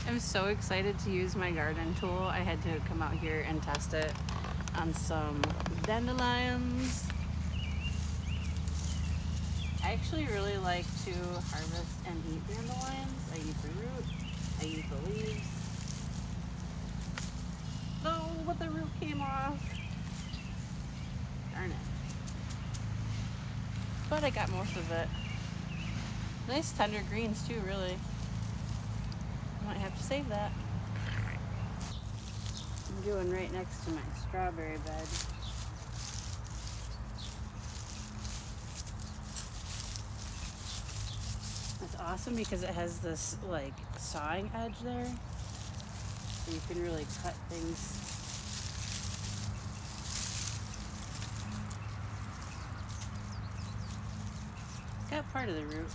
I'm so excited to use my garden tool. I had to come out here and test it on some dandelions. I actually really like to harvest and eat dandelions. I eat the root, I eat the leaves. No, but the root came off. Darn it. But I got most of it. Nice tender greens too, really. I might have to save that. I'm doing right next to my strawberry bed. It's awesome because it has this like sawing edge there. So you can really cut things. Got part of the root.